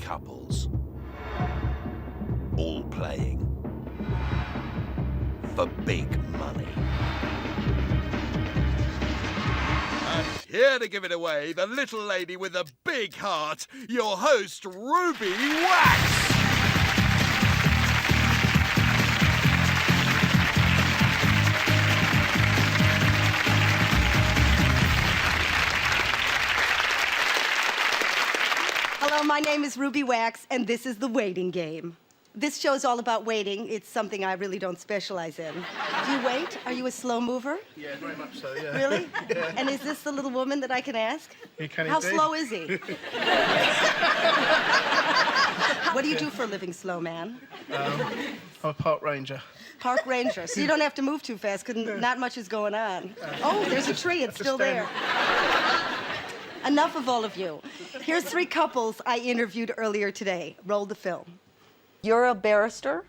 couples, all playing for big money. And here to give it away, the little lady with a big heart, your host, Ruby Wax. Hello, my name is Ruby Wax, and this is The Waiting Game. This show's all about waiting. It's something I really don't specialize in. Do you wait? Are you a slow mover? Yeah, very much so, yeah. Really? Yeah. And is this the little woman that I can ask? You can How indeed. slow is he? What do you do for a living, slow man? I'm a park ranger. Park ranger. So you don't have to move too fast because not much is going on. Oh, there's a tree. It's still there. Enough of all of you. Here's 3 couples I interviewed earlier today. Roll the film. You're a barrister?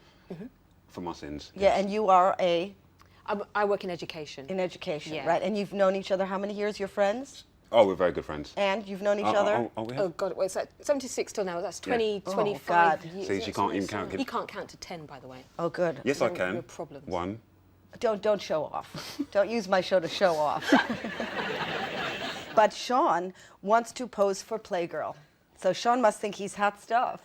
For my sins. Yeah, and you are I work in education. in education, Yeah. right? And you've known each other how many years? You're friends? Oh, we're very good friends. And you've known each other? We Oh have? God, what's that? 76 till now. That's 20, Yeah. 25 God. years. See, she can't even count. He can't count to 10, by the way. Oh, good. Yes, I No- can. no problems. 1. Don't show off. Don't use my show to show off. But Shaun wants to pose for Playgirl. So Shaun must think he's hot stuff.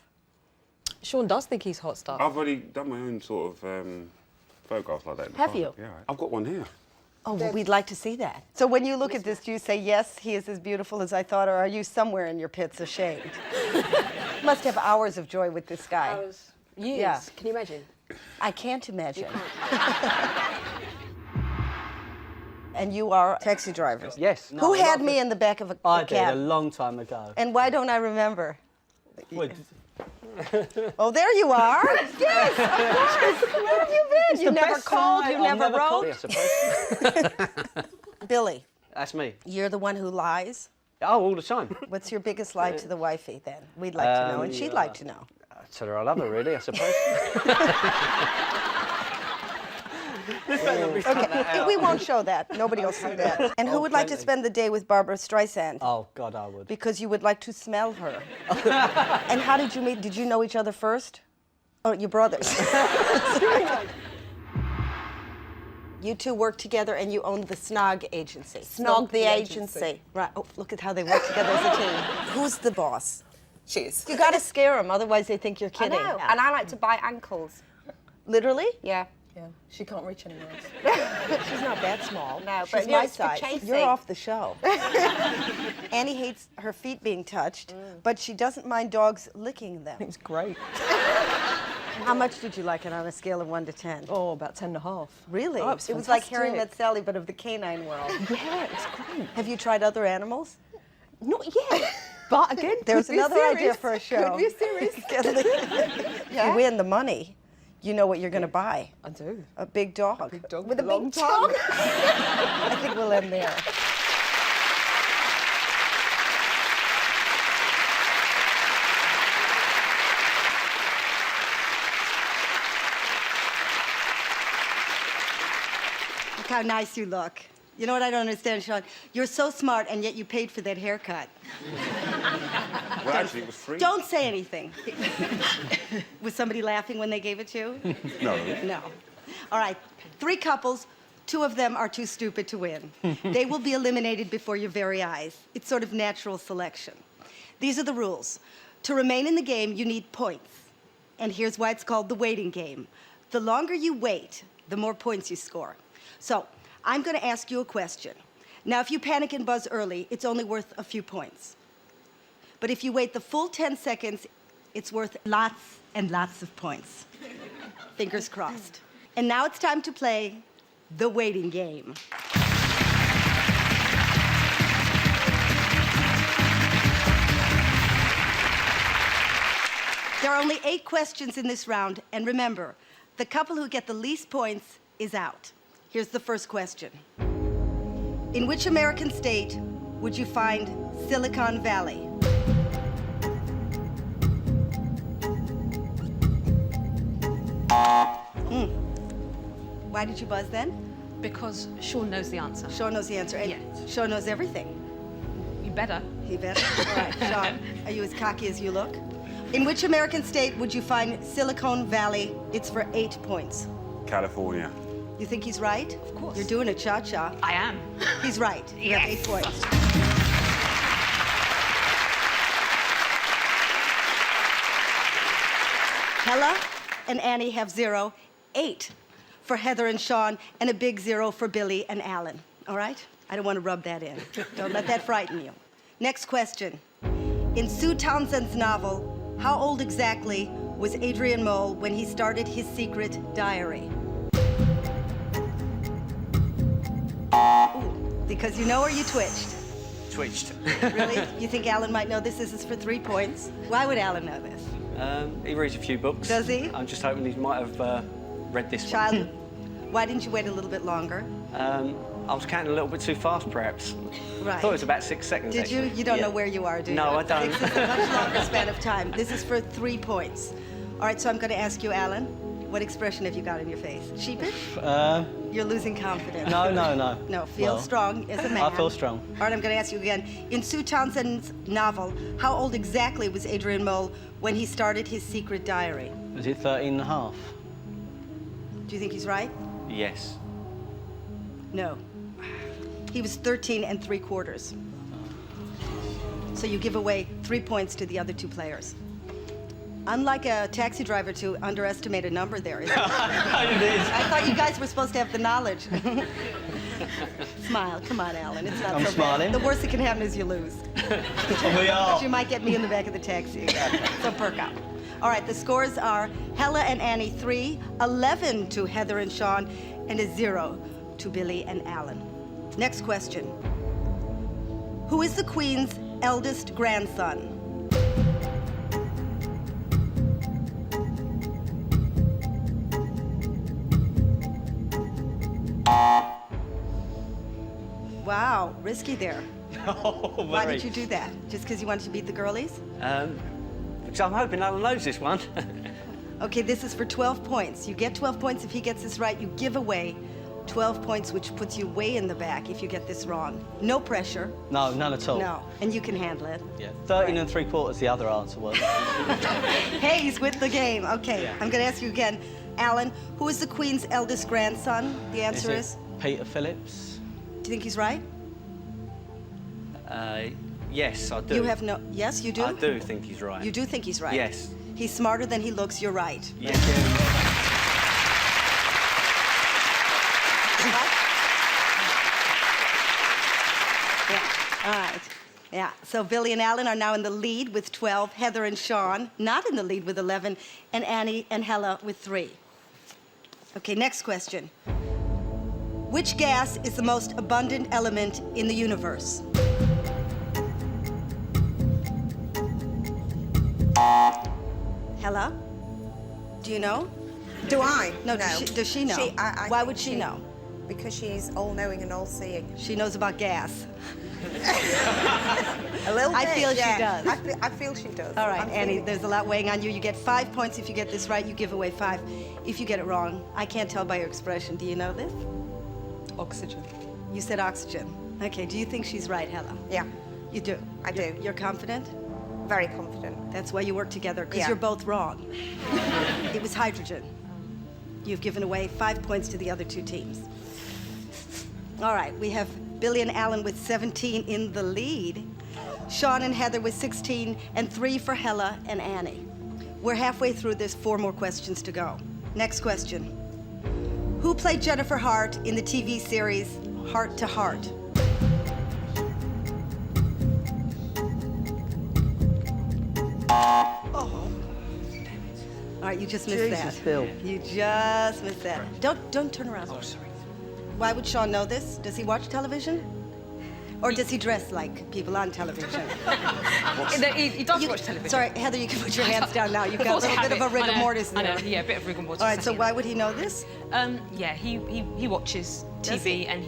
Shaun does think he's hot stuff. I've already done my own sort of photographs like that. in the Have past. you? Yeah, I've got one here. Oh, well, we'd like to see that. So when you look at this, do you say, yes, he is as beautiful as I thought, or are you somewhere in your pits ashamed? You must have hours of joy with this guy. Years. Yeah. Can you imagine? I can't imagine. And you are taxi drivers. Yes. Who had me in the back of a I did, a cab? long time ago. And why don't I remember? Well, Oh, there you are. Yes, of course. Where have you been? You the never best called, side. you I've never called, wrote. I suppose. Billy, That's me. you're the one who lies. Oh, all the time. What's your biggest lie to the wifey then? We'd like to know, and she'd like to know. I tell her I love her, really, I suppose. Okay, we won't show that. Nobody will see that. And who would like to plenty. spend the day with Barbara Streisand? Oh, God, I would. Because you would like to smell her. And how did you meet? Did you know each other first? Oh, your brothers. You two work together and you own the Snog agency. Snog the agency. Right. Oh, look at how they work together as a team. Who's the boss? She is. You gotta scare them, otherwise they think you're I kidding. know. And I like to bite ankles. Literally? Yeah. Yeah, she can't reach anywhere else. She's not that small. No, She's but my it's for size. chasing. You're off the show. Annie hates her feet being touched, but she doesn't mind dogs licking them. It's great. How much did you like it on a scale of 1 to 10? Oh, about 10.5. Really? Oh, it's it was like Harry fantastic. Met Sally, but of the canine world. Yeah, it's great. Have you tried other animals? Not yet. But again, There's could be a another idea series. for a show. Could be a series. If you win the money, you know what you're going to buy. I do. A big dog. Big dog With a with a long big tongue. I think we'll end there. Look how nice you look. You know what I don't understand, Shaun? You're so smart, and yet you paid for that haircut. Well, actually, it was free. Don't say anything. Was somebody laughing when they gave it to you? No. No. All right, 3 couples. 2 of them are too stupid to win. They will be eliminated before your very eyes. It's sort of natural selection. These are the rules. To remain in the game, you need points. And here's why it's called the waiting game. The longer you wait, the more points you score. So, I'm going to ask you a question. Now, if you panic and buzz early, it's only worth a few points. But if you wait the full 10 seconds, it's worth lots and lots of points. Fingers crossed. And now it's time to play the waiting game. There are only 8 questions in this round, and remember, the couple who get the least points is out. Here's the first question. In which American state would you find Silicon Valley? Why did you buzz then? Because Shaun knows the answer. Shaun knows the answer. And Yeah. Shaun knows everything. You better. He better. All right, Shaun, are you as cocky as you look? In which American state would you find Silicon Valley? It's for 8 points. California. You think he's right? Of course. You're doing a cha-cha. I am. He's right. You have 8 points. Hella and Annie have 0, 8 for Heather and Shaun, and a big 0 for Billy and Alan. All right? I don't want to rub that in. Don't let that frighten you. Next question. In Sue Townsend's novel, how old exactly was Adrian Mole when he started his secret diary? Ooh, because you know or you twitched? Twitched. Really? You think Alan might know this? This is for 3 points. Why would Alan know this? He reads a few books. Does he? I'm just hoping he might have read this one. Child, why didn't you wait a little bit longer? I was counting a little bit too fast, perhaps. Right. I thought it was about 6 seconds, Did you? actually. You don't Yeah. know where you are, do you? No, I don't. This is a much longer span of time. This is for 3 points. All right, so I'm going to ask you, Alan, what expression have you got in your face? Sheepish? You're losing confidence. No. No, feel Well, strong as a man. I feel strong. All right, I'm going to ask you again. In Sue Townsend's novel, how old exactly was Adrian Mole when he started his secret diary? Was it 13 and a half? Do you think he's right? Yes. No. He was 13 3/4. So you give away 3 points to the other 2 players. Unlike a taxi driver to underestimate a number there, isn't it? I thought you guys were supposed to have the knowledge. Smile, come on, Alan. It's not I'm so smiling. bad. The worst that can happen is you lose. We are. But you might get me in the back of the taxi. So perk up. All right, the scores are Hella and Annie 3, 11 to Heather and Shaun, and a 0 to Billy and Alan. Next question. Who is the Queen's eldest grandson? Wow, risky there. Oh, Why very. did you do that? Just because you wanted to beat the girlies? Because I'm hoping Alan knows this one. Okay, this is for 12 points. You get 12 points if he gets this right. You give away 12 points, which puts you way in the back if you get this wrong. No pressure. No, none at all. No, and you can handle it. Yeah. 13 and 3/4, the other answer was. Hey, he's with the game. Okay, Yeah. I'm going to ask you again. Alan, who is the Queen's eldest grandson? The answer is? Peter Phillips? Do you think he's right? Yes, I do. You have no... Yes, you do? I do think he's right. You do think he's right? Yes. He's smarter than he looks. You're right. Yes. Yeah. All right. Yeah. So Billy and Alan are now in the lead with 12. Heather and Shaun not in the lead with 11, and Annie and Hella with 3. Okay. Next question. Which gas is the most abundant element in the universe? Hella, do you know? Do I? No. Does she know? I Why think would she know? Because she's all-knowing and all-seeing. She knows about gas. A little I bit, feel she yeah. does. I feel she does. All right, I'm Annie, feeling- there's a lot weighing on you. You get 5 points if you get this right. You give away 5 if you get it wrong. I can't tell by your expression. Do you know this? Oxygen. You said oxygen. Okay, do you think she's right, Hella? Yeah, You do? I do. You're confident? very confident. That's why you work together, because Yeah. you're both wrong. It was hydrogen. You've given away 5 points to the other 2 teams. All right, we have Billy and Alan with 17 in the lead. Shaun and Heather with 16, and 3 for Hella and Annie. We're halfway through. There's 4 more questions to go. Next question. Who played Jennifer Hart in the TV series Heart to Heart? All right, you just missed that. Jesus, Bill. You just missed that. Don't turn around. Oh, sorry. Why would Shaun know this? Does he watch television? Or does he dress like people on television? He does You- watch television. Sorry, Heather, you can put your hands down now. You've got a Force little bit of a habit. rigor I know, mortis I there. know, yeah, a bit of rigor mortis. All right, so certainly. why would he know this? Yeah, he watches Does TV he? and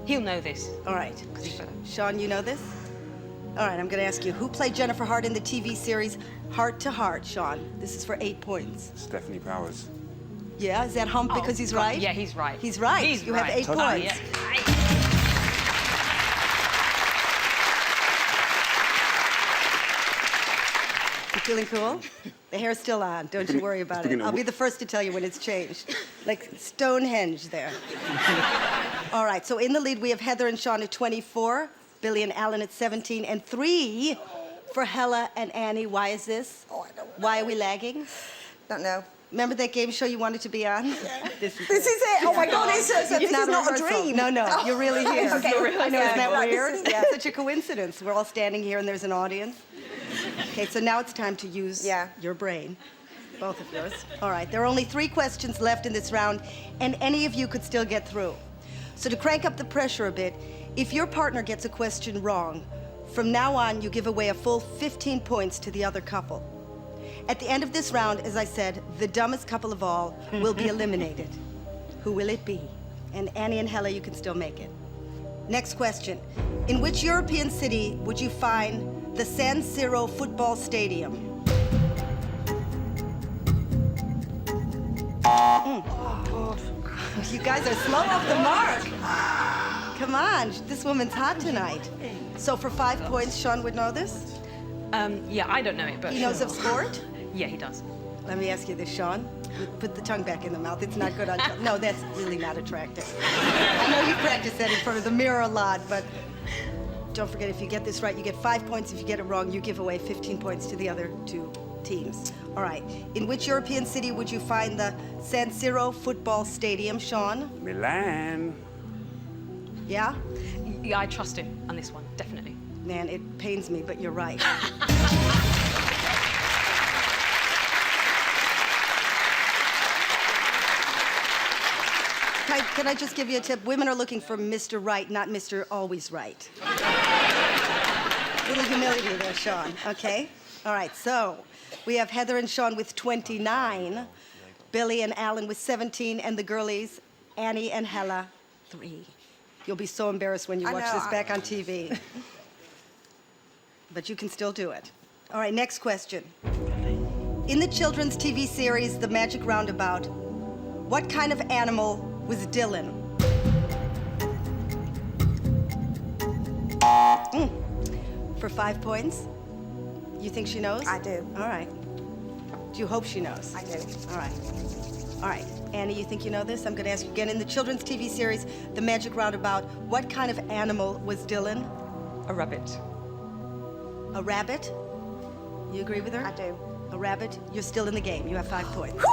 he'll know this. All right. Because he's better. Shaun, you know this? All right, I'm going to ask you, who played Jennifer Hart in the TV series Heart to Heart, Shaun? This is for 8 points. Stephanie Powers. Yeah, is that hump because he's right? Yeah, he's right. He's right. He's you right. have 8 Oh, points. yeah. Feeling cool? The hair's still on. Don't you worry about it. I'll be the first to tell you when it's changed. Like Stonehenge there. All right, so in the lead, we have Heather and Shaun at 24, Billy and Alan at 17, and 3 for Hella and Annie. Why is this? Oh, I don't know. Why are we lagging? Don't know. Remember that game show you wanted to be on? Yeah. This is it. Oh my God, this is not a rehearsal. dream. No, you're really here. Okay. I know, isn't that Right, weird? this is- Yeah, such a coincidence. We're all standing here and there's an audience. Okay, so now it's time to use your brain. Both of yours. All right, there are only 3 questions left in this round, and any of you could still get through. So to crank up the pressure a bit, if your partner gets a question wrong, from now on, you give away a full 15 points to the other couple. At the end of this round, as I said, the dumbest couple of all will be eliminated. Who will it be? And Annie and Hella, you can still make it. Next question. In which European city would you find the San Siro football stadium? You guys are slow off the mark. Come on, this woman's hot tonight. So for 5 points, Shaun would know this? Yeah, I don't know it, but He knows of sport? yeah, he does. Let me ask you this, Shaun. Put the tongue back in the mouth. It's not good on tongue. No, that's really not attractive. I know you practice that in front of the mirror a lot, but don't forget, if you get this right, you get 5 points. If you get it wrong, you give away 15 points to the other 2 teams. All right. In which European city would you find the San Siro football stadium, Shaun? Milan. Yeah? Yeah, I trust him on this one, definitely. Man, it pains me, but you're right. Can I just give you a tip? Women are looking for Mr. Right, not Mr. Always Right. Little humility there, Shaun, okay? All right, so we have Heather and Shaun with 29, Billy and Alan with 17, and the girlies, Annie and Hella, 3. You'll be so embarrassed when you I watch know, this back on TV. But you can still do it. All right, next question. In the children's TV series, The Magic Roundabout, what kind of animal was Dylan? For 5 points? You think she knows? I do. All right. Do you hope she knows? I do. All right. All right. Annie, you think you know this? I'm going to ask you again. In the children's TV series, The Magic Roundabout, what kind of animal was Dylan? A rabbit. A rabbit? You agree with her? I do. A rabbit? You're still in the game. You have 5 points.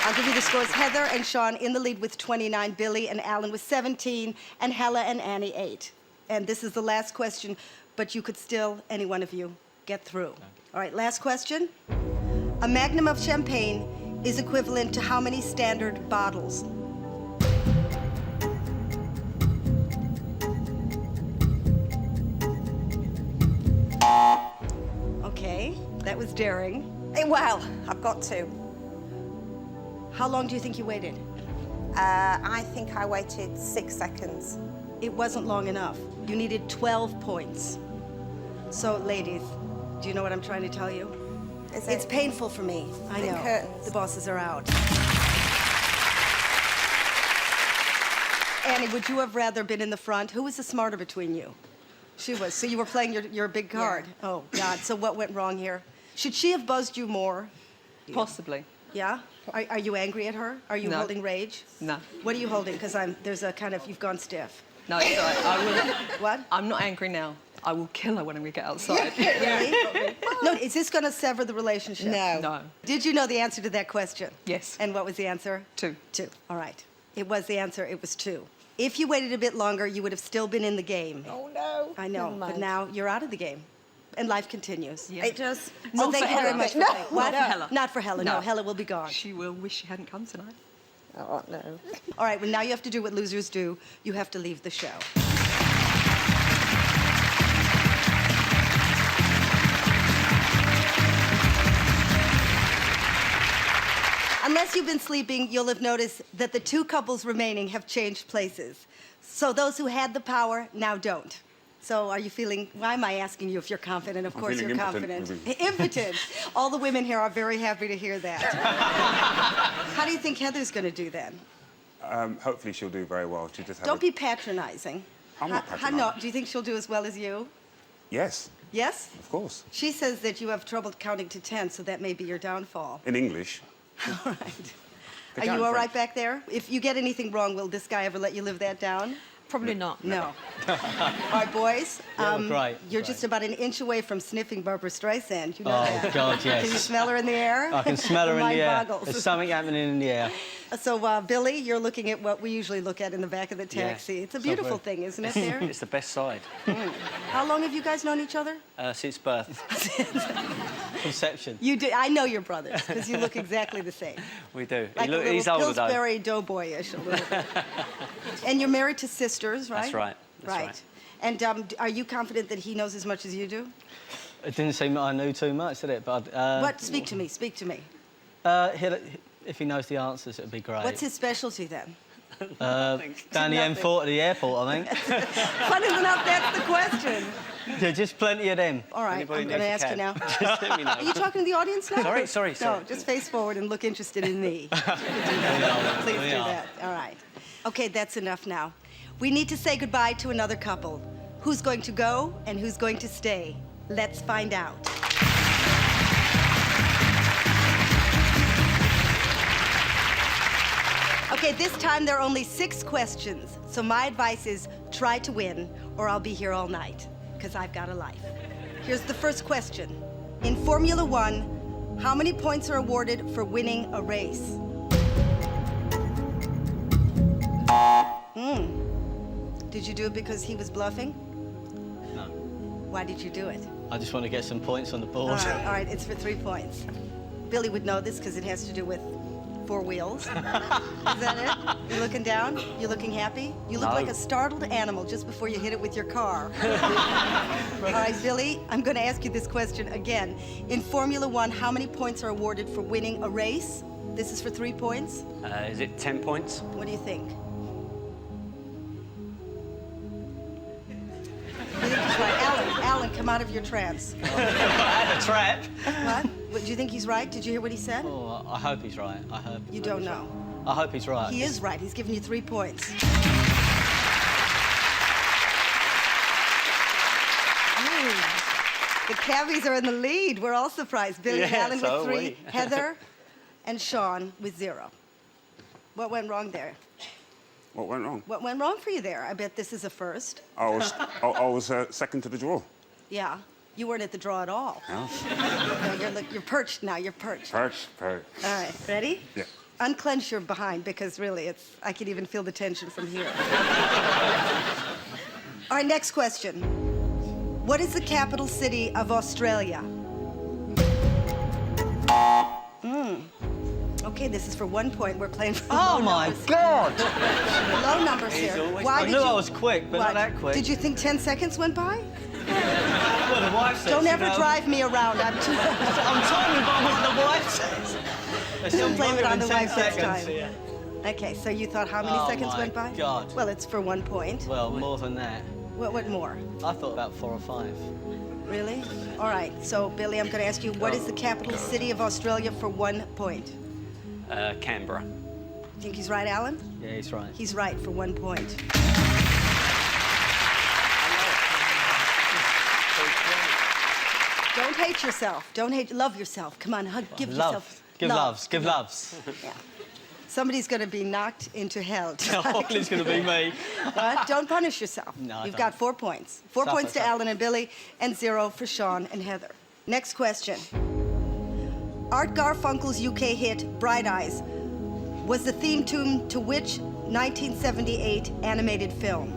I'll give you the scores. Heather and Shaun in the lead with 29, Billy and Alan with 17, and Hella and Annie 8. And this is the last question, but you could still, any one of you, get through. All right, last question. A magnum of champagne is equivalent to how many standard bottles? Okay, that was daring. Well, I've got to. How long do you think you waited? I think I waited 6 seconds. It wasn't long enough. You needed 12 points. So, ladies, do you know what I'm trying to tell you? Is It's it? painful for me. I The know. curtains. The bosses are out. Annie, would you have rather been in the front? Who was the smarter between you? She was. So you were playing your big card. Yeah. Oh, God. So what went wrong here? Should she have buzzed you more? Possibly. Yeah? Are you angry at her? Are you No. holding rage? No. What are you holding? Because there's a kind of, you've gone stiff. No, it's all right. I will. What? I'm not angry now. I will kill her when we get outside. Really? No, is this going to sever the relationship? No. Did you know the answer to that question? Yes. And what was the answer? 2. 2. All right. It was the answer. It was 2. If you waited a bit longer, you would have still been in the game. Oh, no. I know, Never but mind. now you're out of the game. And life continues. Yeah. It does. So Not thank for you very Hella. much for No. playing. What? Not for Hella. Not for Hella, no. No. Hella will be gone. She will wish she hadn't come tonight. Oh, no. All right, well, now you have to do what losers do. You have to leave the show. Unless you've been sleeping, you'll have noticed that the 2 couples remaining have changed places. So those who had the power now don't. So are you feeling, why am I asking you if you're confident? Of I'm course you're feeling confident. impotent. Impotent. All the women here are very happy to hear that. How do you think Heather's going to do then? Hopefully she'll do very well. She just Don't be patronizing. I'm not No. patronising. Do you think she'll do as well as you? Yes, Yes? of course. She says that you have trouble counting to 10, so that may be your downfall. In English. All right. They Are count you in all right French. back there? If you get anything wrong, will this guy ever let you live that down? Probably not. No. All right, boys. Yeah, we're great. You're Great. just about an inch away from sniffing Barbara Streisand. You know Oh, that. God, yes. Can you smell her in the air? I can smell her in Mind the air. boggles. There's something happening in the air. So, Billy, you're looking at what we usually look at in the back of the Yeah. taxi. It's a So beautiful good. thing, isn't it, there? It's the best side. How long have you guys known each other? Since birth. Conception. You do. I know you're brothers, because you look exactly the same. We do. Like a little He's older, though. Pillsbury Doughboy-ish a little bit. And you're married to sisters, right? That's right. That's right. And are you confident that he knows as much as you do? It didn't seem that I knew too much, did it? But What? Speak to me. Speak to me. if he knows the answers, it'd be great. What's his specialty then? Down the M4 to the airport, I think. Funny enough, that's the question. Yeah, just plenty of them. All right, Anybody I'm going to needs a ask you now. cab, just let me know. Are you talking to the audience now? Sorry. No, just face forward and look interested in me. Please We do are. that. All right. Okay, that's enough now. We need to say goodbye to another couple. Who's going to go and who's going to stay? Let's find out. Okay, this time there are only 6 questions. So my advice is try to win or I'll be here all night because I've got a life. Here's the first question. In Formula One, how many points are awarded for winning a race? Did you do it because he was bluffing? No. Why did you do it? I just want to get some points on the board. All right, it's for 3 points. Billy would know this because it has to do with 4 wheels. Is that it? You looking down? You looking happy? You look No. like a startled animal just before you hit it with your car. All right, Billy, I'm going to ask you this question again. In Formula One, how many points are awarded for winning a race? This is for 3 points. Is it 10 points? What do you think? You think he's right? Alan, come out of your trance. At a trap. What? Do you think he's right? Did you hear what he said? Oh, I hope he's right. I hope. You don't know. I hope he's right. He is right. He's giving you 3 points. The cabbies are in the lead. We're all surprised. Billy and Yeah, Alan so with are 3, we. Heather and Shaun with 0. What went wrong there? What went wrong? What went wrong for you there? I bet this is a first. I was second to the draw. Yeah. You weren't at the draw at all. No? No, you're perched now. You're perched. Perch. All right. Ready? Yeah. Unclench your behind because really I can even feel the tension from here. All right, next question. What is the capital city of Australia? Okay, this is for 1 point. We're playing for Oh low my numbers. God! Low numbers here. always Why I did knew you, I was quick, but what? not that quick. Did you think 10 seconds went by? Well, the wife says, Don't you ever know, drive me around. I'm too. I'm timing by what the wife says. It's Don't blame it longer on than the 10 wife next seconds. time. Yeah. Okay, so you thought how many Oh seconds my went by? God. Well, it's for 1 point. Well, more than that. What more? I thought about 4 or 5. Really? All right. So, Billy, I'm going to ask you, what is the capital city of Australia for 1 point? Canberra. Think he's right, Alan? Yeah, he's right. He's right for 1 point. Don't hate yourself. Don't hate. Love yourself. Come on, hug. Give yourself. Give love. loves. Give loves. Yeah. Somebody's going to be knocked into hell. Oh, it's going to be me. What? Don't punish yourself. No, I You've don't. got 4 points. 4 Suffer, points to suffer. Alan and Billy, and 0 for Shaun and Heather. Next question. Art Garfunkel's UK hit Bright Eyes was the theme tune to which 1978 animated film?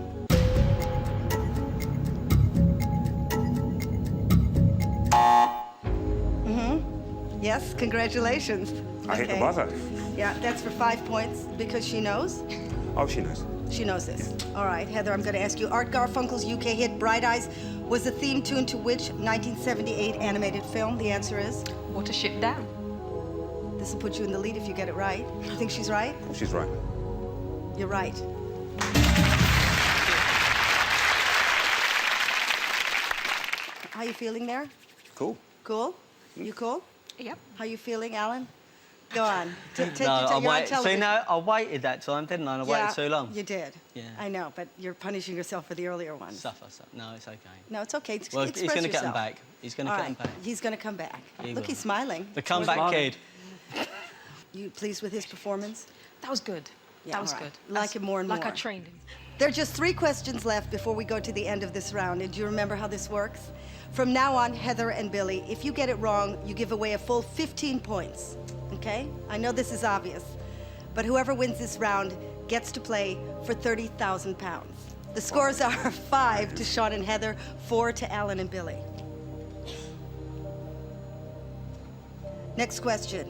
Yes, congratulations. I hit the Okay. buzzer. Yeah, that's for 5 points because she knows. Oh, she knows. She knows this. All right, Heather, I'm going to ask you. Art Garfunkel's UK hit Bright Eyes was the theme tune to which 1978 animated film? The answer is? Watership Down. This will put you in the lead if you get it right. You think she's right? Oh, she's right. You're right. How you feeling there? Cool. Cool? You cool? Yep. How you feeling, Alan? Go on. Take No, your I time. You're on wait. See, television. no, I waited that time, didn't I? And I waited too long. You did. Yeah. I know, but you're punishing yourself for the earlier ones. Suffer. No, it's okay. No, it's okay. Well, Express he's going to get him yourself. back. He's going to All get him right. back. He's going to come back. He Look, will. he's smiling. The comeback kid. You pleased with his performance? That was good. Yeah, That was all right. good. Like him more and like more. I trained him. There are just 3 questions left before we go to the end of this round. And do you remember how this works? From now on, Heather and Billy, if you get it wrong, you give away a full 15 points. Okay? I know this is obvious, but whoever wins this round gets to play for 30,000 pounds. The scores are 5 to Shaun and Heather, 4 to Alan and Billy. Next question.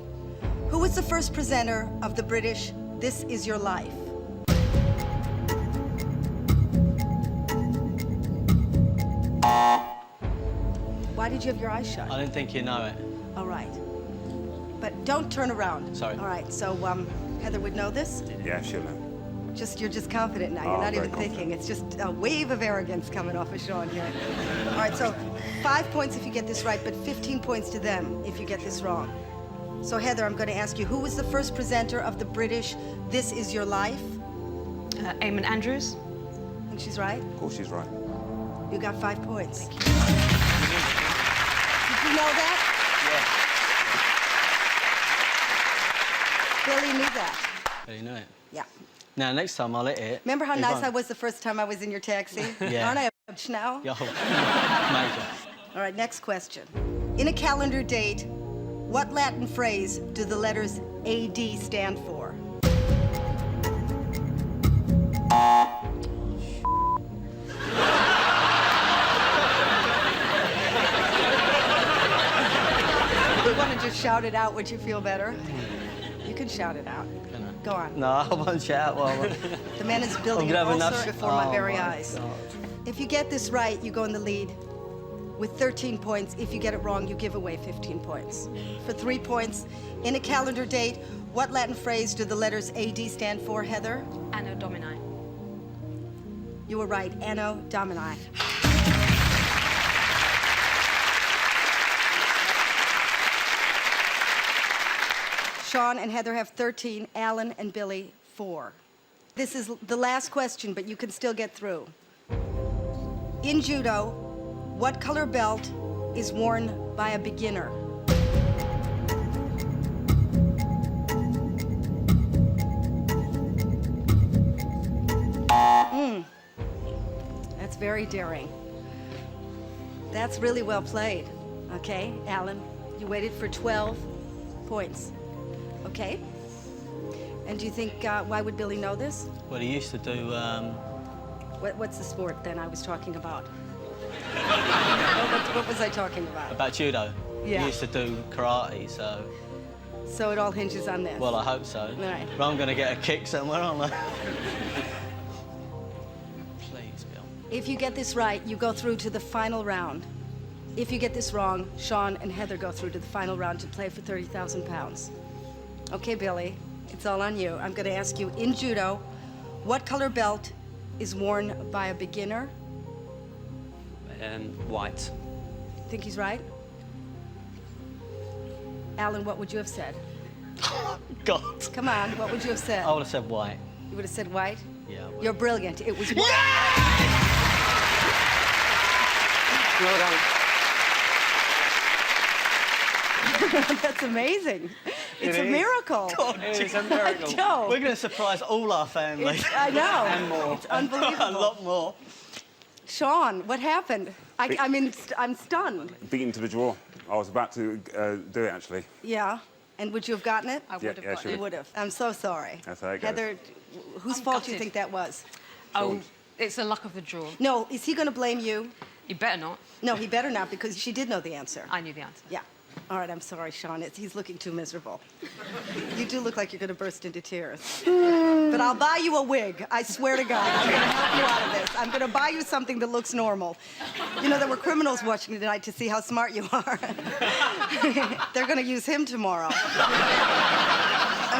Who was the first presenter of the British This Is Your Life? Why did you have your eyes shut? I didn't think you know it. All right. But don't turn around. Sorry. All right, so Heather would know this? Yeah, she'll know. You're just confident now. You're Oh, not very even thinking. confident. It's just a wave of arrogance coming off of Shaun here. All right, so 5 points if you get this right, but 15 points to them if you get this wrong. So Heather, I'm going to ask you, who was the first presenter of the British This Is Your Life? Eamon Andrews. I think she's right. Of course she's right. You got 5 points. Did you know that? Billy knew that. Yeah. You know it. Yeah. Now, next time I'll hit it. Remember how he nice won't. I was the first time I was in your taxi? Yeah. Aren't I a bitch now? Yo, major. All right, next question. In a calendar date, what Latin phrase do the letters AD stand for? If you want to just shout it out, would you feel better? You can shout it out. Can I? Go on. No, I won't shout. Well, The man is building I'm an gonna have ulcer enough- before my Oh, very my eyes. God. If you get this right, you go in the lead with 13 points. If you get it wrong, you give away 15 points. For 3 points, in a calendar date, what Latin phrase do the letters AD stand for, Heather? Anno Domini. You were right, Anno Domini. Shaun and Heather have 13, Alan and Billy 4. This is the last question, but you can still get through. In judo, what color belt is worn by a beginner? That's very daring. That's really well played. Okay, Alan, you waited for 12 points. Okay? And do you think, why would Billy know this? well, he used to do. What's the sport then I was talking about? What was I talking about? About judo. Yeah. He used to do karate, so. So it all hinges on this. Well, I hope so. right. But I'm going to get a kick somewhere, aren't I? Please, Bill. If you get this right, you go through to the final round. If you get this wrong, Shaun and Heather go through to the final round to play for 30,000 pounds. Okay, Billy, it's all on you. I'm going to ask you, in judo, what color belt is worn by a beginner? White. Think he's right? Alan, what would you have said? God. Come on, what would you have said? I would have said white. You would have said white? Yeah. I would. You're brilliant. It was white. Well done. That's amazing. It's a is. miracle. It is a miracle. I know. We're going to surprise all our family. I know. And more. It's unbelievable. A lot more. Shaun, what happened? I'm stunned. Beaten to the draw. I was about to do it, actually. Yeah. And would you have gotten it? I would Yeah, have yeah, gotten sure. You it. would have. I'm so sorry. That's how it goes. Heather, whose I'm fault do you gutted. think that was? Oh, it's the luck of the draw. No, is he going to blame you? You better not. No, he better not, because she did know the answer. I knew the answer. Yeah. All right, I'm sorry, Shaun. He's looking too miserable. You do look like you're going to burst into tears. But I'll buy you a wig. I swear to God. I'm going to help you out of this. I'm going to buy you something that looks normal. You know, there were criminals watching tonight to see how smart you are. They're going to use him tomorrow. All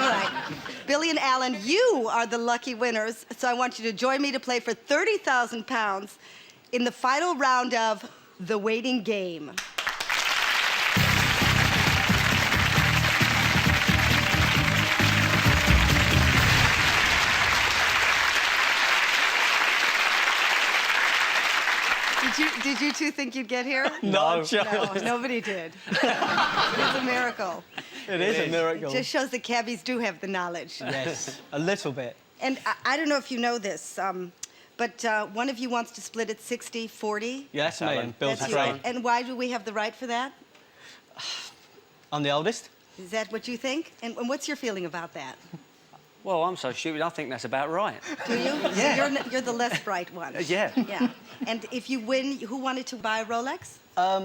right. Billy and Alan, you are the lucky winners. So I want you to join me to play for 30,000 pounds in the final round of The Waiting Game. Did you two think you'd get here? No, No, nobody did. It's a miracle. It is a miracle. It just shows that cabbies do have the knowledge. Yes, a little bit. And I don't know if you know this, but one of you wants to split it 60-40. Yeah, that's me, and Bill's That's you. great. And why do we have the right for that? I'm the oldest. Is that what you think? And what's your feeling about that? Well, I'm so stupid, I think that's about right. Do you? Yeah. So you're the less bright one. Yeah. Yeah. And if you win, who wanted to buy a Rolex?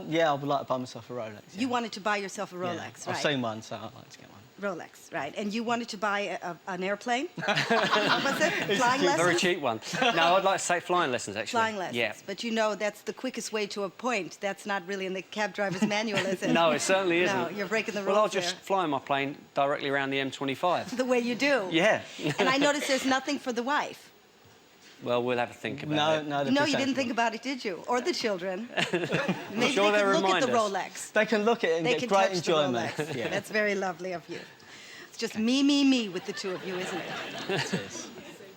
Yeah, I would like to buy myself a Rolex. Yeah. You wanted to buy yourself a Yeah. Rolex, right? I've seen one, so I'd like to get one. Rolex, right. And you wanted to buy an airplane? What was it? Flying lessons? Very cheap one. No, I'd like to say flying lessons, actually. Flying lessons. Yeah. But you know that's the quickest way to a point. That's not really in the cab driver's manual, is it? No, it certainly isn't. No, you're breaking the rules Well, I'll just there. fly my plane directly around the M25. The way you do. Yeah. And I noticed there's nothing for the wife. Well, we'll have a think about No, it. no, No, you didn't think about it, did you? Or the children. Maybe sure they they'll could look at the remind us. Rolex. They can look at it and They get can great touch enjoyment. the Rolex. Yeah. That's very lovely of you. It's just me with the two of you, isn't it? It is.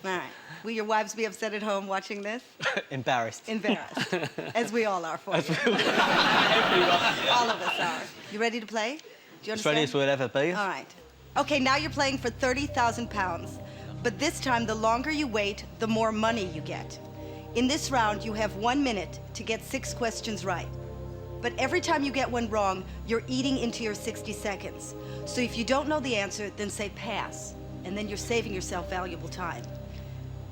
All right. Will your wives be upset at home watching this? Embarrassed. Embarrassed. As we all are for you. All of us are. You ready to play? Do you As ready understand? as we'll ever be. All right. Okay, now you're playing for 30,000 pounds. But this time, the longer you wait, the more money you get. In this round, you have 1 minute to get 6 questions right. But every time you get one wrong, you're eating into your 60 seconds. So if you don't know the answer, then say pass. And then you're saving yourself valuable time.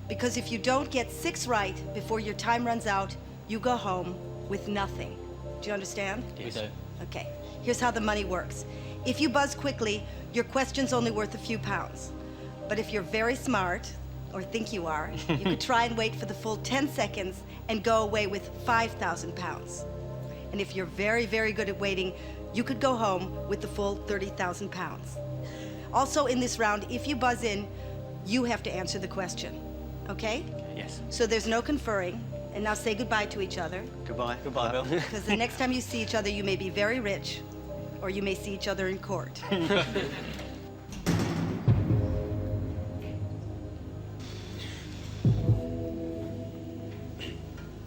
Because if you don't get 6 right before your time runs out, you go home with nothing. Do you understand? We do. Okay, here's how the money works. If you buzz quickly, your question's only worth a few pounds. But if you're very smart, or think you are, you could try and wait for the full 10 seconds and go away with 5,000 pounds. And if you're very, very good at waiting, you could go home with the full 30,000 pounds. Also in this round, if you buzz in, you have to answer the question, okay? Yes. So there's no conferring, and now say goodbye to each other. Goodbye. Goodbye, Bill. Because the next time you see each other, you may be very rich, or you may see each other in court.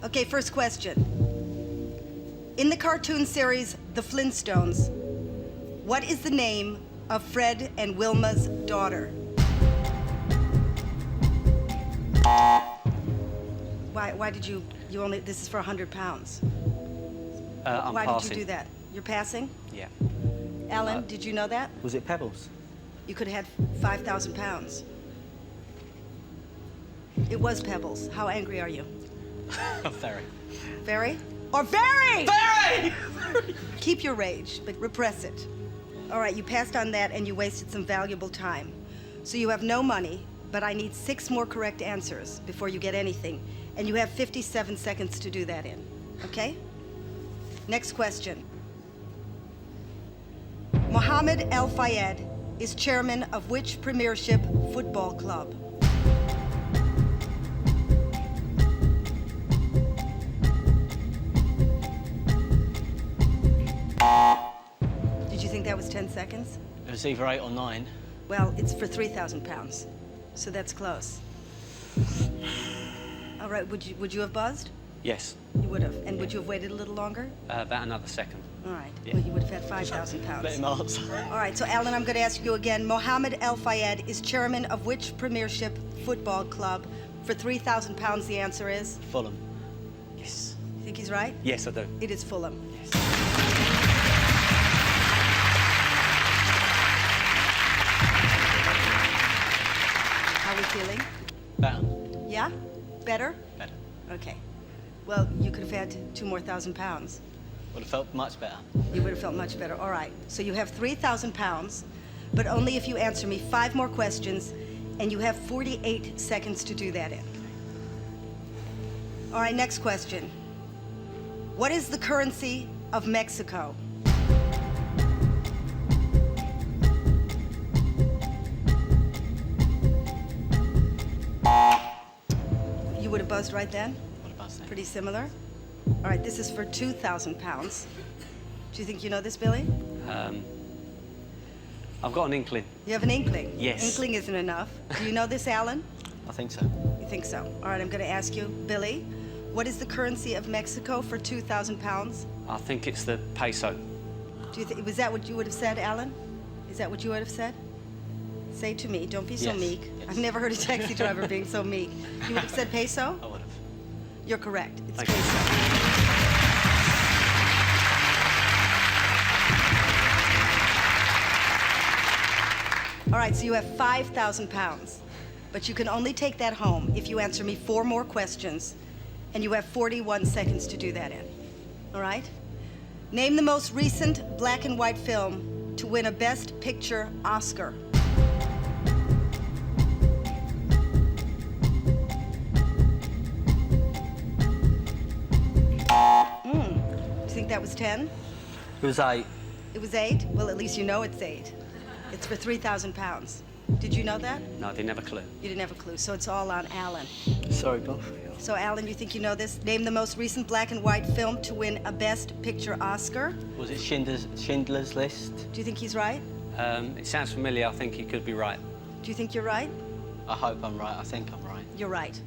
Okay, first question. In the cartoon series, The Flintstones, what is the name of Fred and Wilma's daughter? Why did you only, this is for 100 pounds. I'm Why passing. did you do that? You're passing? Yeah. Alan, did you know that? Was it Pebbles? You could have had 5,000 pounds. It was Pebbles. How angry are you? Very. Very? Or very! Very! Keep your rage, but repress it. All right, you passed on that and you wasted some valuable time. So you have no money, but I need 6 more correct answers before you get anything. And you have 57 seconds to do that in, okay? Next question. Mohammed El Fayed is chairman of which Premiership football club? Did you think that was 10 seconds? It was either 8 or 9. Well, it's for 3,000 pounds, so that's close. All right, would you have buzzed? Yes. You would have. And would you have waited a little longer? About another second. All right. Yeah. Well, you would have had 5,000 pounds. Let him answer. All right, so Alan, I'm going to ask you again. Mohammed El Fayed is chairman of which Premiership football club? For 3,000 pounds, the answer is? Fulham. Yes. You think he's right? Yes, I do. It is Fulham. Yes. How are we feeling? Better. Yeah? Better? Better. Okay. Well, you could have had 2 more thousand pounds. Would have felt much better. You would have felt much better. All right. So you have 3,000 pounds, but only if you answer me 5 more questions, and you have 48 seconds to do that in. All right, next question. What is the currency of Mexico? You would have buzzed right then? What about that? Pretty similar. All right, this is for 2,000 pounds. Do you think you know this, Billy? I've got an inkling. You have an inkling? Yes. Inkling isn't enough. Do you know this, Alan? I think so. You think so? All right, I'm going to ask you, Billy, What is the currency of Mexico for 2,000 pounds? I think it's the peso. Do you was that what you would have said, Alan? Is that what you would have said? Say it to me. Don't be so Yes, meek. yes. I've never heard a taxi driver being so meek. You would have said peso? I would have. You're correct. It's Thank you. peso. All right, so you have 5,000 pounds, but you can only take that home if you answer me 4 more questions, and you have 41 seconds to do that in. All right? Name the most recent black and white film to win a Best Picture Oscar. Do you think that was 10? It was 8. It was 8? Well, at least you know it's 8. It's for 3,000 pounds. Did you know that? No, I didn't have a clue. You didn't have a clue, so it's all on Alan. Sorry, both. So, Alan, you think you know this? Name the most recent black and white film to win a Best Picture Oscar. Was it Schindler's List? Do you think he's right? It sounds familiar. I think he could be right. Do you think you're right? I hope I'm right. I think I'm right. You're right.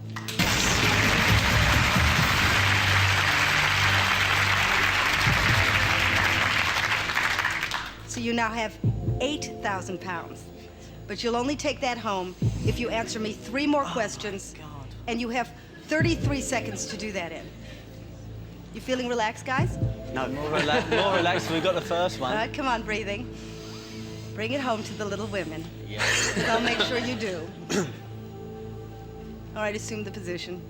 So you now have 8,000 pounds. But you'll only take that home if you answer me 3 more questions. God. And you have 33 seconds to do that in. You feeling relaxed, guys? No. More relaxed than we got the first All one. right, come on, breathing. Bring it home to the little women. Yeah. I'll make sure you do. All right, assume the position.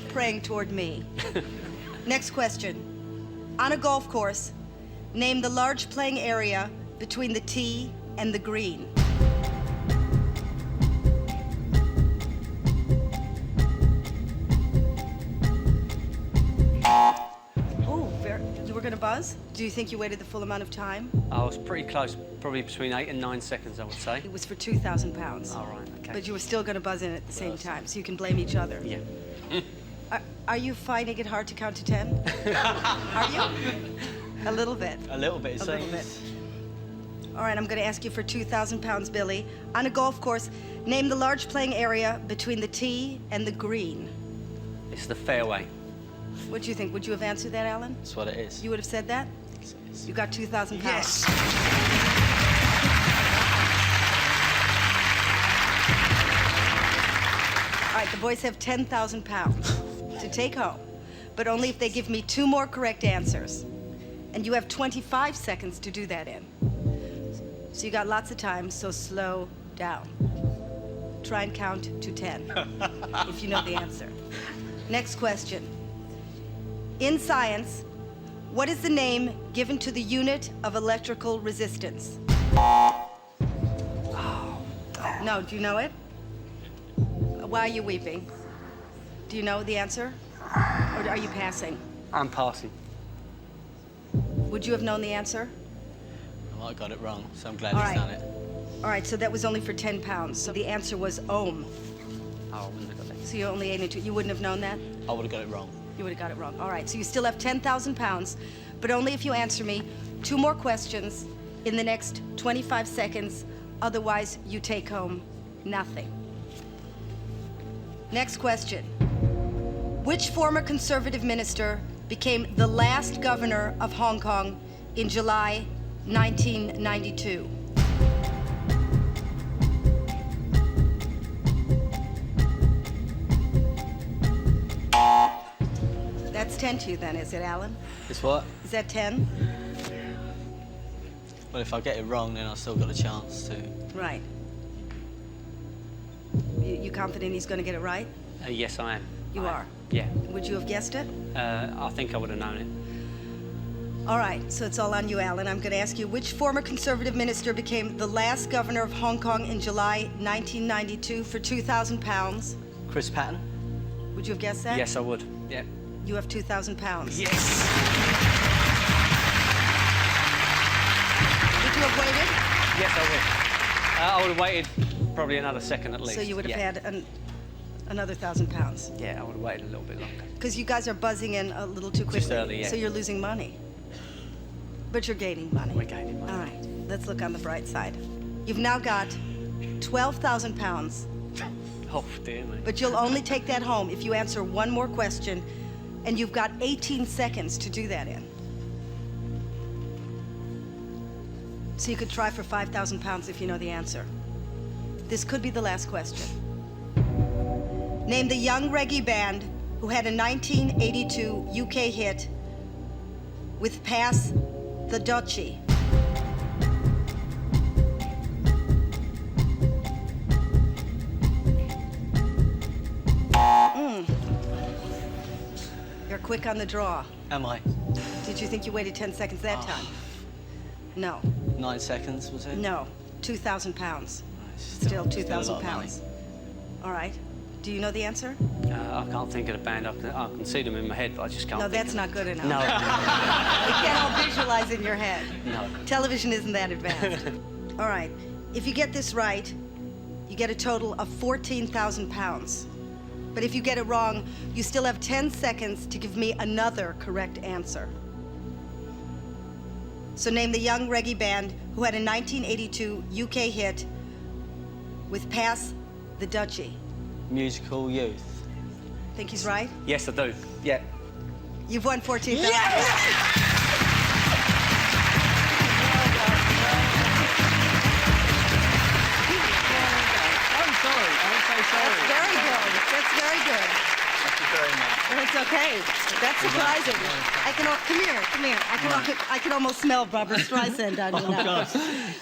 Praying toward me. Next question. On a golf course, name the large playing area between the tee and the green. Oh, you were gonna buzz? Do you think you waited the full amount of time? I was pretty close, probably between 8 and 9 seconds, I would say. It was for 2,000 pounds. All right, okay. But you were still gonna buzz in at the same time, so you can blame each other. Yeah. Are you finding it hard to count to 10? Are you? A little bit. A little bit, it A little seems. All right, I'm going to ask you for 2,000 pounds, Billy. On a golf course, name the large playing area between the tee and the green. It's the fairway. What do you think? Would you have answered that, Alan? That's what it is. You would have said that? You got 2,000 pounds. All right, the boys have 10,000 pounds to take home, but only if they give me 2 more correct answers. And you have 25 seconds to do that in. So you got lots of time, so slow down. Try and count to 10 if you know the answer. Next question. In science, what is the name given to the unit of electrical resistance? No, do you know it? Why are you weeping? Do you know the answer? Or are you passing? I'm passing. Would you have known the answer? I might have got it wrong, so I'm glad All he's right. done it. All right, so that was only for 10 pounds. So the answer was ohm. Oh, I wouldn't have got that. So you only ate into, you wouldn't have known that? I would have got it wrong. You would have got it wrong. All right, so you still have 10,000 pounds, but only if you answer me 2 more questions in the next 25 seconds. Otherwise, you take home nothing. Next question. Which former conservative minister became the last governor of Hong Kong in July 1992? That's 10 to you then, is it, Alan? It's what? Is that 10? Well, if I get it wrong, then I've still got a chance to. Right. You confident he's going to get it right? Yes, I am. You I are? am. Yeah. Would you have guessed it? I think I would have known it. All right, so it's all on you, Alan. I'm going to ask you, which former conservative minister became the last governor of Hong Kong in July 1992 for 2,000 pounds? Chris Patton? Would you have guessed that? Yes, I would. Yeah. You have 2,000 pounds. Yes. Would you have waited? Yes, I would. I would have waited probably another second at least. So you would have Yeah. had another 1,000 pounds. Yeah, I would have waited a little bit longer. Because you guys are buzzing in a little too quickly. Just early, yeah. So you're losing money. But you're gaining money. We're gaining money. All right, let's look on the bright side. You've now got 12,000 pounds, Oh, dear me. but you'll only take that home if you answer 1 more question And you've got 18 seconds to do that in. So you could try for 5,000 pounds if you know the answer. This could be the last question. Name the young reggae band who had a 1982 UK hit with Pass the Dutchie. You're quick on the draw. Am I? Did you think you waited 10 seconds that time? No. 9 seconds, was it? No. 2,000 pounds. Still Still a 2,000 lot of money. pounds. All right. Do you know the answer? I can't think of the band. I can see them in my head, but I just can't. No, think that's of not good enough. No. You can't all visualize in your head. No. Television isn't that advanced. All right. If you get this right, you get a total of 14,000 pounds. But if you get it wrong, you still have 10 seconds to give me another correct answer. So name the young reggae band who had a 1982 UK hit with Pass the Dutchie. Musical Youth. Think he's right? Yes, I do. Yeah. You've won 14,000. I'm sorry. I'm so sorry. Very good. That's very good. Thank you very much. It's okay. That's surprising. Come here. I can almost smell Barbara Streisand on you now. gosh.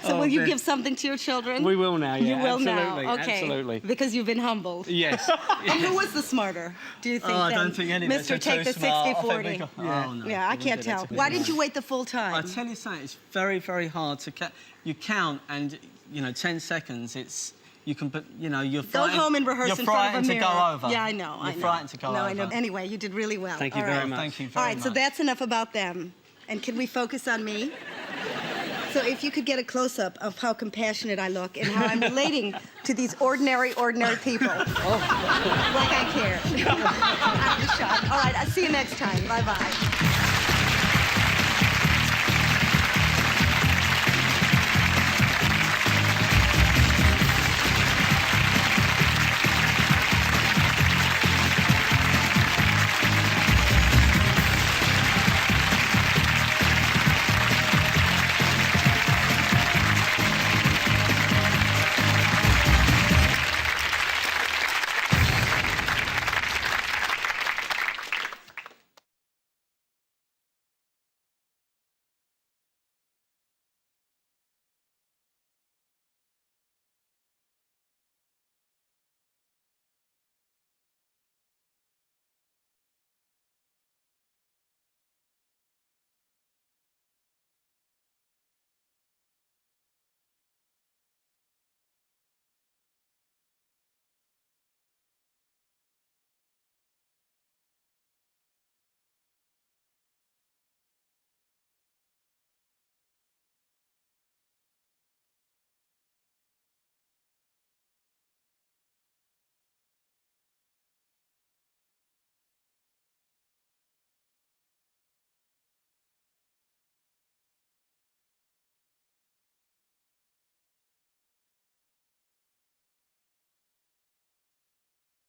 So will you give something to your children? We will now, yeah. You will Absolutely, now. Okay. absolutely. Because you've been humbled. Yes. And who was the smarter? Do you think? Oh, I then? don't think any of us Mr. are Take too the smart. I think 60-40. we got- Oh, no. Yeah, I We can't did it tell. to Why me. didn't you wait the full time? I tell you something, it's very, very hard to count. You count and, 10 seconds, you can put, you're Go frightened. home and rehearse you're in front of a frightened mirror. to go over. Yeah, I know. You're frightened to go over. No, I know. Anyway, you did really well. Thank you All very right. much. Thank you All very right, much. so that's enough about them. And can we focus on me? So if you could get a close-up of how compassionate I look and how I'm relating to these ordinary people. Like I care. Out of the shot. All right, I'll see you next time. Bye-bye.